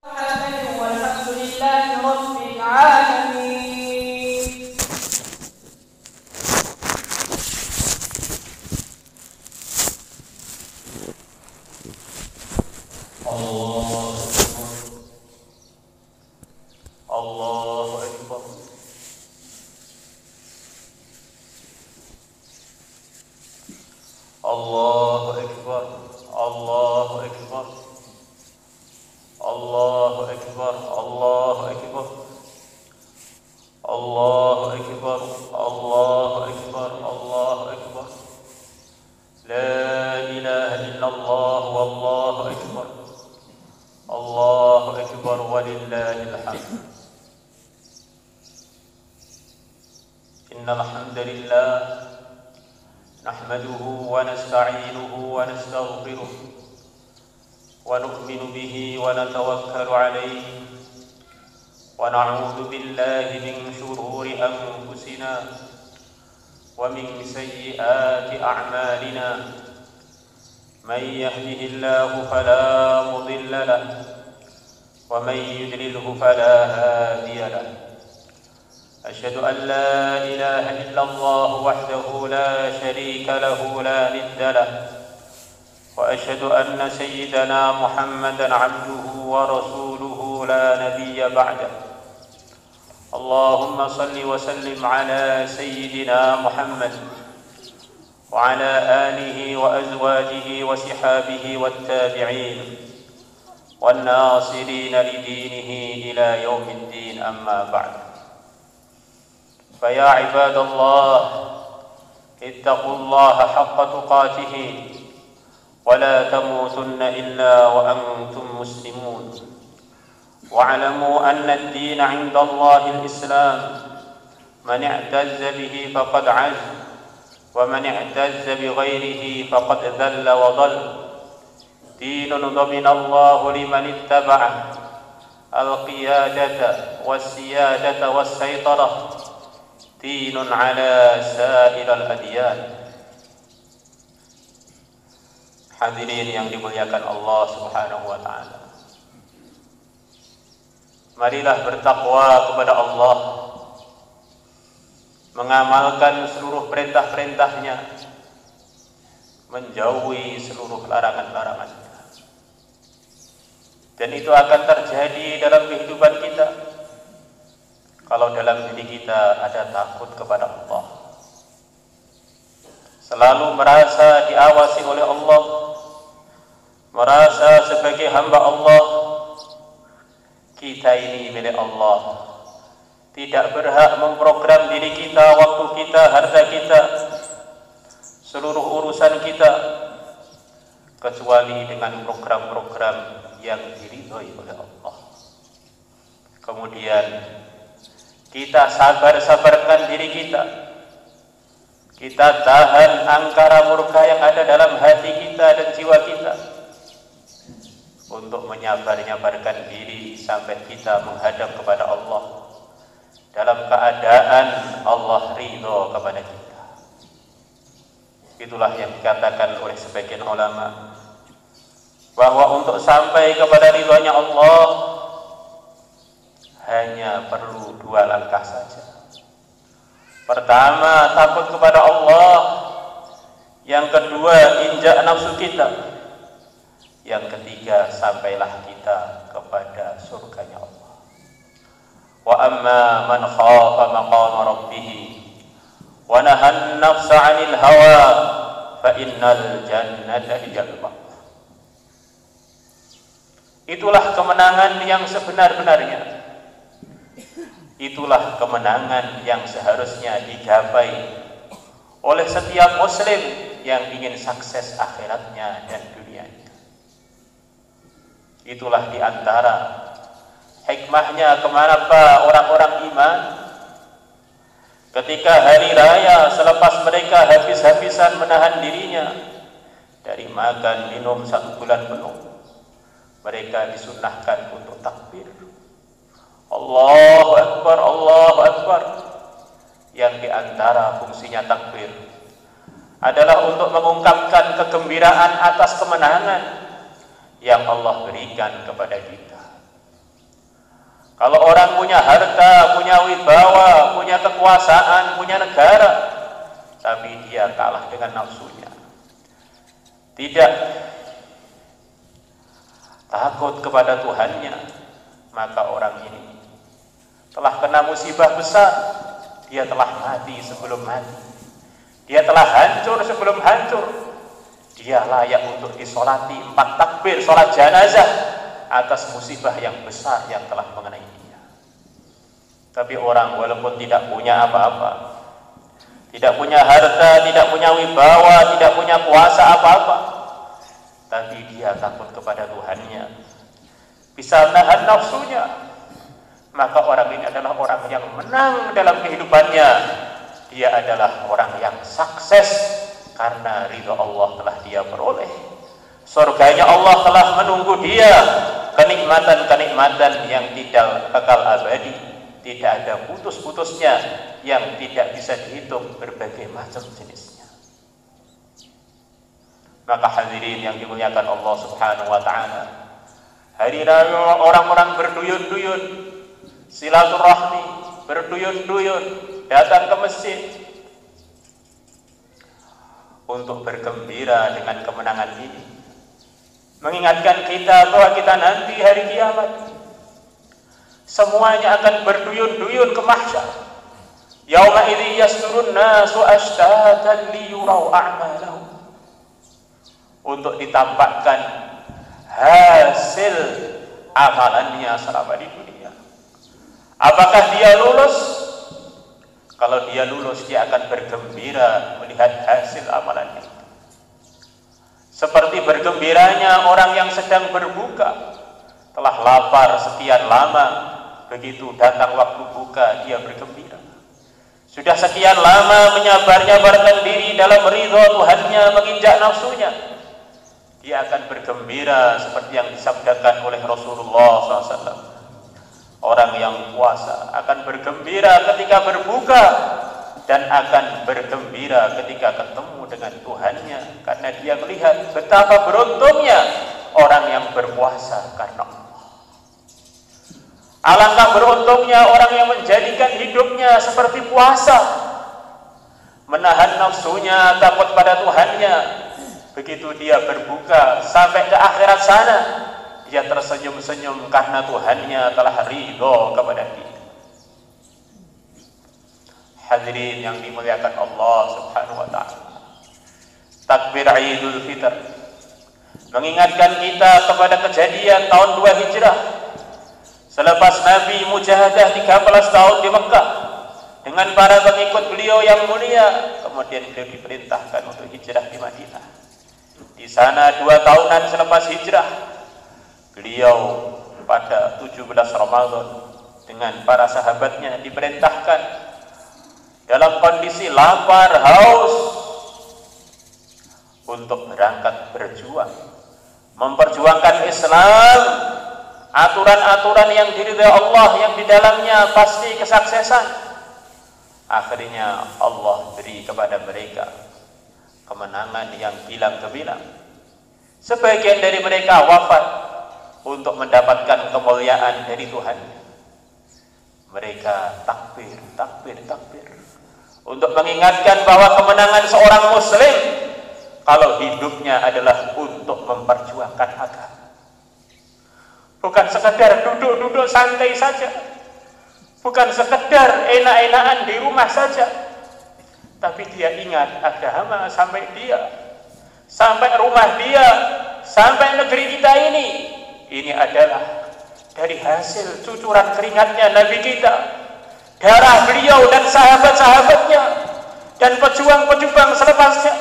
والحمد لله رب العالمين. الله أكبر. الله أكبر. الله أكبر. الله أكبر. الله أكبر. الله أكبر. الله أكبر. الله أكبر. لا إله إلا الله والله أكبر. الله أكبر ولله الحمد. إن الحمد لله نحمده ونستعينه ونستغفره ونؤمن به ونتوكل عليه ونعوذ بالله من شرور أنفسنا ومن سيئات أعمالنا. من يهده الله فلا مضل له ومن يضلله فلا هادي له. أشهد أن لا إله إلا الله وحده لا شريك له لا ند له. وأشهد أن سيدنا محمدا عبده ورسوله لا نبي بعده. اللهم صل وسلم على سيدنا محمد وعلى آله وأزواجه وصحابه والتابعين والناصرين لدينه إلى يوم الدين. أما بعد، فيا عباد الله اتقوا الله حق تقاته ولا تموتن إلا وأنتم مسلمون. واعلموا أن الدين عند الله الإسلام. من اعتز به فقد عز ومن اعتز بغيره فقد ذل وضل. دين ضمن الله لمن اتبعه القيادة والسيادة والسيطرة. دين على سائر الأديان. Hadirin yang dimuliakan Allah Subhanahu wa taala. Marilah bertakwa kepada Allah, mengamalkan seluruh perintah-perintahnya, menjauhi seluruh larangan-larangannya. Dan itu akan terjadi dalam kehidupan kita kalau dalam diri kita ada takut kepada Allah, selalu merasa diawasi oleh Allah, merasa sebagai hamba Allah. Kita ini milik Allah, tidak berhak memprogram diri kita, waktu kita, harta kita, seluruh urusan kita, kecuali dengan program-program yang diridhoi oleh Allah. Kemudian kita sabar-sabarkan diri kita, kita tahan angkara murka yang ada dalam hati kita dan jiwa kita, untuk menyabar-nyabarkan diri sampai kita menghadap kepada Allah dalam keadaan Allah ridho kepada kita. Itulah yang dikatakan oleh sebagian ulama, bahwa untuk sampai kepada ridhonya Allah hanya perlu 2 langkah saja. Pertama, takut kepada Allah. Yang kedua, injak nafsu kita. Yang ketiga, sampailah kita kepada surganya Allah. Wa amma man khafa maqama rabbih wa nahan nafsa 'anil hawa fa innal jannata hiyal ma'wa. Itulah kemenangan yang sebenar-benarnya. Itulah kemenangan yang seharusnya digapai oleh setiap muslim yang ingin sukses akhiratnya dan dunianya. Itulah diantara hikmahnya kenapa orang-orang iman ketika hari raya, selepas mereka habis-habisan menahan dirinya dari makan minum 1 bulan penuh, mereka disunnahkan untuk takbir. Allahu Akbar, Allahu Akbar. Yang diantara fungsinya takbir adalah untuk mengungkapkan kegembiraan atas kemenangan yang Allah berikan kepada kita. Kalau orang punya harta, punya wibawa, punya kekuasaan, punya negara, tapi dia kalah dengan nafsunya, tidak takut kepada Tuhannya, maka orang ini telah kena musibah besar. Dia telah mati sebelum mati, dia telah hancur sebelum hancur. Dia layak untuk disolati 4 takbir sholat janazah atas musibah yang besar yang telah mengenai dia. Tapi orang walaupun tidak punya apa-apa, tidak punya harta, tidak punya wibawa, tidak punya kuasa apa-apa, tapi dia takut kepada Tuhannya, bisa menahan nafsunya, maka orang ini adalah orang yang menang dalam kehidupannya. Dia adalah orang yang sukses karena ridha Allah telah dia peroleh. Surganya Allah telah menunggu dia, kenikmatan-kenikmatan yang tidak kekal abadi, tidak ada putus-putusnya, yang tidak bisa dihitung berbagai macam jenisnya. Maka hadirin yang dimuliakan Allah Subhanahu wa ta'ala, hari raya orang-orang berduyun-duyun silaturahmi, berduyun-duyun datang ke masjid untuk bergembira dengan kemenangan ini, mengingatkan kita bahwa kita nanti hari kiamat semuanya akan berduyun-duyun ke mahsyar. Yauma idzi yasdurun nasu ashtatan liyurau a'malahum, untuk ditampakkan hasil amalannya selama di dunia. Apakah dia lulus? Kalau dia lulus, dia akan bergembira melihat hasil amalannya. Seperti bergembiranya orang yang sedang berbuka, telah lapar sekian lama, begitu datang waktu buka dia bergembira. Sudah sekian lama menyabar-nyabarkan diri dalam ridha Tuhannya, menginjak nafsunya, dia akan bergembira seperti yang disabdakan oleh Rasulullah SAW. Orang yang puasa akan bergembira ketika berbuka dan akan bergembira ketika ketemu dengan Tuhannya, karena dia melihat betapa beruntungnya orang yang berpuasa karena Allah. Alangkah beruntungnya orang yang menjadikan hidupnya seperti puasa, menahan nafsunya, takut pada Tuhannya. Begitu dia berbuka sampai ke akhirat sana, dia tersenyum-senyum karena Tuhannya telah ridho kepada dia. Hadirin yang dimuliakan Allah Subhanahu wa ta'ala, takbir Idul Fitr mengingatkan kita kepada kejadian tahun 2 Hijrah, selepas Nabi mujahadah 13 tahun di Mekah dengan para pengikut beliau yang mulia, kemudian beliau diperintahkan untuk hijrah di Madinah. Di sana 2 tahunan selepas hijrah, beliau pada 17 Ramadan dengan para sahabatnya diperintahkan dalam kondisi lapar, haus, untuk berangkat berjuang, memperjuangkan Islam, aturan-aturan yang diridhai Allah, yang di dalamnya pasti kesuksesan. Akhirnya Allah beri kepada mereka kemenangan yang gilang gemilang. Sebagian dari mereka wafat untuk mendapatkan kemuliaan dari Tuhan. Mereka takbir, takbir, takbir, untuk mengingatkan bahwa kemenangan seorang muslim kalau hidupnya adalah untuk memperjuangkan agama. Bukan sekedar duduk-duduk santai saja, bukan sekedar enak-enakan di rumah saja, tapi dia ingat agama sampai dia, sampai rumah dia, sampai negeri kita ini. Ini adalah dari hasil cucuran keringatnya Nabi kita, darah beliau dan sahabat-sahabatnya, dan pejuang-pejuang selepasnya.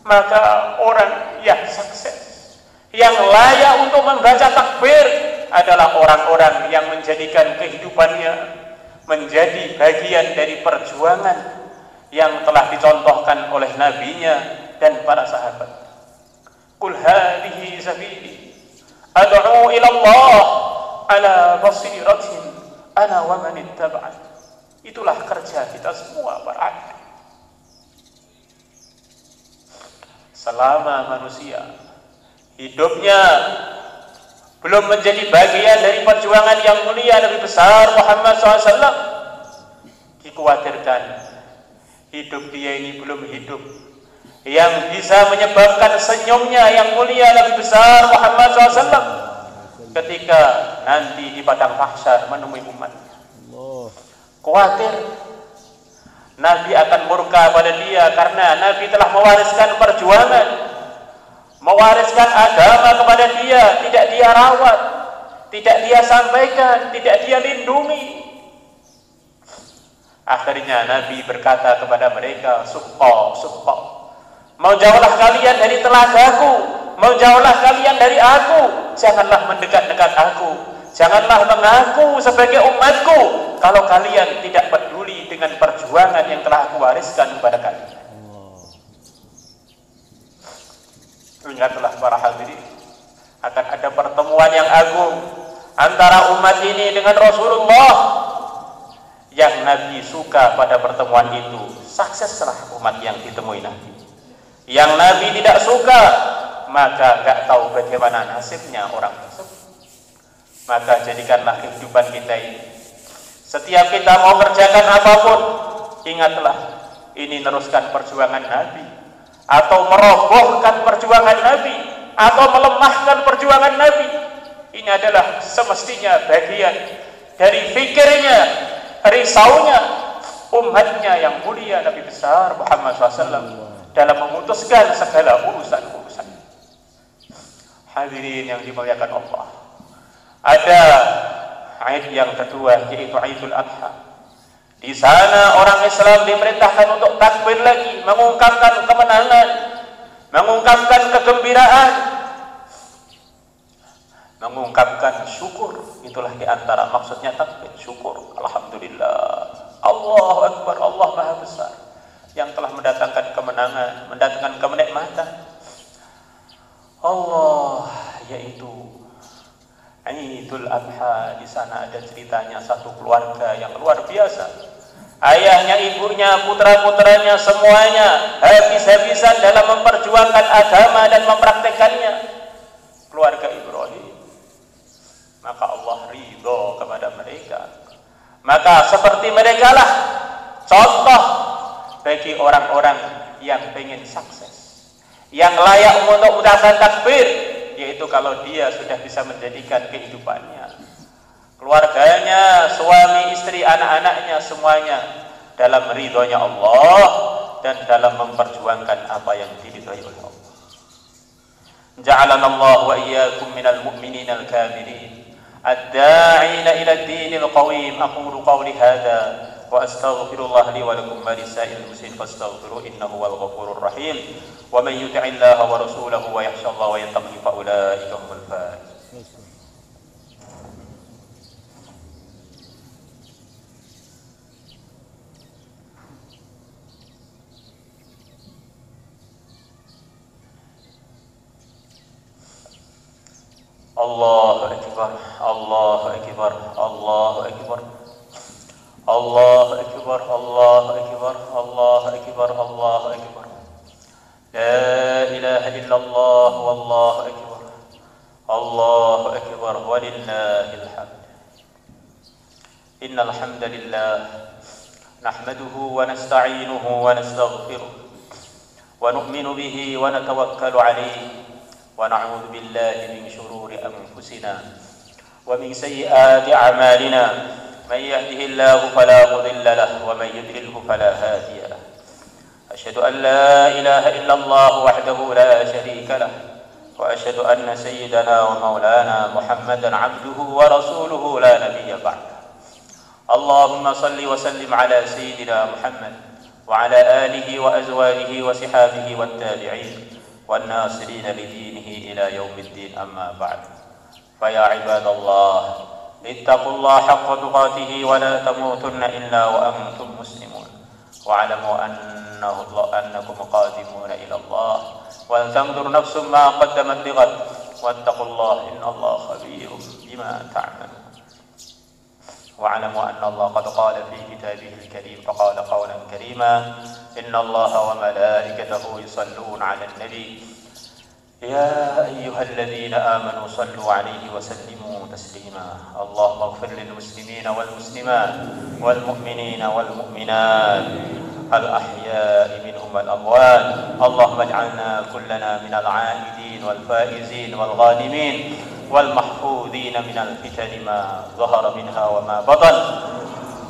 Maka orang yang sukses, yang layak untuk membaca takbir adalah orang-orang yang menjadikan kehidupannya menjadi bagian dari perjuangan yang telah dicontohkan oleh nabinya dan para sahabat. Qul hadhihi sabili ad'u ila Allah ala basiratin ana wa man ittaba'ani. Itulah kerja kita semua para hadirin. Selama manusia hidupnya belum menjadi bagian dari perjuangan yang mulia Nabi besar Muhammad SAW, dikhawatirkan hidup dia ini belum hidup yang bisa menyebabkan senyumnya yang mulia Nabi besar Muhammad SAW ketika nanti di padang mahsyar menemui umatnya. Khawatir Nabi akan murka pada dia karena Nabi telah mewariskan perjuangan, mewariskan agama kepada dia, tidak dia rawat, tidak dia sampaikan, tidak dia lindungi. Akhirnya Nabi berkata kepada mereka, suqa, suqa, mau jauhlah kalian dari telagaku, mau jauhlah kalian dari aku, janganlah mendekat-dekat aku, janganlah mengaku sebagai umatku kalau kalian tidak peduli dengan perjuangan yang telah aku wariskan kepada kalian. Ingatlah para hadirin, akan ada pertemuan yang agung antara umat ini dengan Rasulullah. Yang Nabi suka pada pertemuan itu, sukseslah umat yang ditemui Nabi. Yang Nabi tidak suka, maka gak tahu bagaimana nasibnya orang tersebut. Maka jadikanlah kehidupan kita ini, setiap kita mau kerjakan apapun, ingatlah ini meneruskan perjuangan Nabi, atau merobohkan perjuangan Nabi, atau melemahkan perjuangan Nabi. Ini adalah semestinya bagian dari fikirnya, risaunya umatnya yang mulia Nabi besar Muhammad SAW dalam memutuskan segala urusan-urusan. Hadirin yang dimuliakan Allah, ada Aid yang kedua, yaitu Aidul Adha. Di sana orang Islam diperintahkan untuk takbir lagi, mengungkapkan kemenangan, mengungkapkan kegembiraan, mengungkapkan syukur. Itulah diantara maksudnya takbir, syukur. Alhamdulillah, Allahu Akbar, Allah Maha Besar, yang telah mendatangkan kemenangan, mendatangkan kenikmatan. Allah, yaitu Aidul Adha. Di sana ada ceritanya satu keluarga yang luar biasa. Ayahnya, ibunya, putra-putranya semuanya habis-habisan dalam memperjuangkan agama dan mempraktekannya. Keluarga Ibrahim. Maka Allah ridho kepada mereka. Maka seperti mereka lah contoh bagi orang-orang yang ingin sukses, yang layak untuk mengucapkan takbir, yaitu kalau dia sudah bisa menjadikan kehidupannya, keluarganya, suami, istri, anak-anaknya semuanya dalam ridhonya Allah dan dalam memperjuangkan apa yang diridhai oleh Allah. Ja'alana Allah wa iyyakum minal mu'minin al-kamilin ad-da'ina ila ad-din al-qawim. Aqulu qawli hadha wa astaghfirullah li wa lakum wa lisa'il muslimin fastaghfiruhu innahu huwal ghafurur rahim. Wa man yuti'illaha wa rasulahu wa yakhsha Allah wa yattaqi fa ulaika humul faizun. Allahu Akbar, Allahu Akbar, Allahu Akbar, Allahu Akbar, Allahu Akbar, Allahu Akbar, Allahu Akbar. La ilaha illallah, wallahu akbar, Allahu Akbar, walillahil hamd. Innal hamdalillah nahmaduhu wa nasta'inuhu wa nastaghfiruh wa nu'minu bihi wa natawakkalu alayhi wa na'udzu billahi min shururi anfusina wa min sayyiati a'malina. Man yahdihillahu fala mudilla lahu wa man yudlilhu fala hadiya lahu. Asyhadu an la ilaha illallah wahdahu la syarika lahu wa asyhadu anna sayyidana wa maulana Muhammadan 'abduhu wa rasuluhu la nabiyya ba'da. Allahumma salli wa sallim ala sayyidina Muhammad wa ala alihi wa azwajihi wa sihbihi wat tabi'in wan nasirin li dinihi ila yaumiddin, amma ba'd. Fa ya ibadallah, ittaqullaha haqqa tuqatih wa la tamutunna illa wa antum muslimun. Wa'lamu annakum qadimuna ila Allah wal tanzur nafsum ma qaddamat lighad wattaqullaha innallaha khabirun bima ta'malun. واعلموا أن الله قد قال في كتابه الكريم فقال قولا كريما إن الله وملائكته يصلون على النبي يا أيها الذين آمنوا صلوا عليه وسلموا تسليما. اللهم اغفر للمسلمين والمسلمات والمؤمنين والمؤمنات الأحياء منهم والأموات. اللهم اجعلنا كلنا من العائدين والفائزين والغانمين والمحفوظين من الفتن ما ظهر منها وما بطن،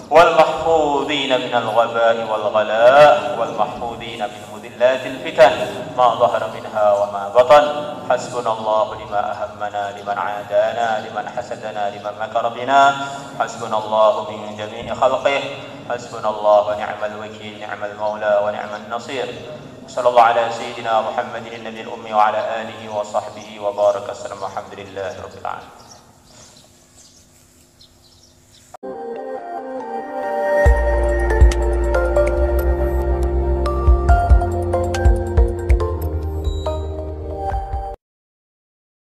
والمحفوظين من الغباء والغلاء، والمحفوظين من مذلات الفتن ما ظهر منها وما بطن. حسبنا الله لما أهمنا، لمن عادانا، لمن حسدنا، لمن مكر بنا. حسبنا الله من جميع خلقه. حسبنا الله ونعم الوكيل، نعم المولى ونعم النصير. صلى الله على سيدنا محمد النبي الأمي وعلى آله وصحبه وبارك وسلم. الحمد لله رب العالمين.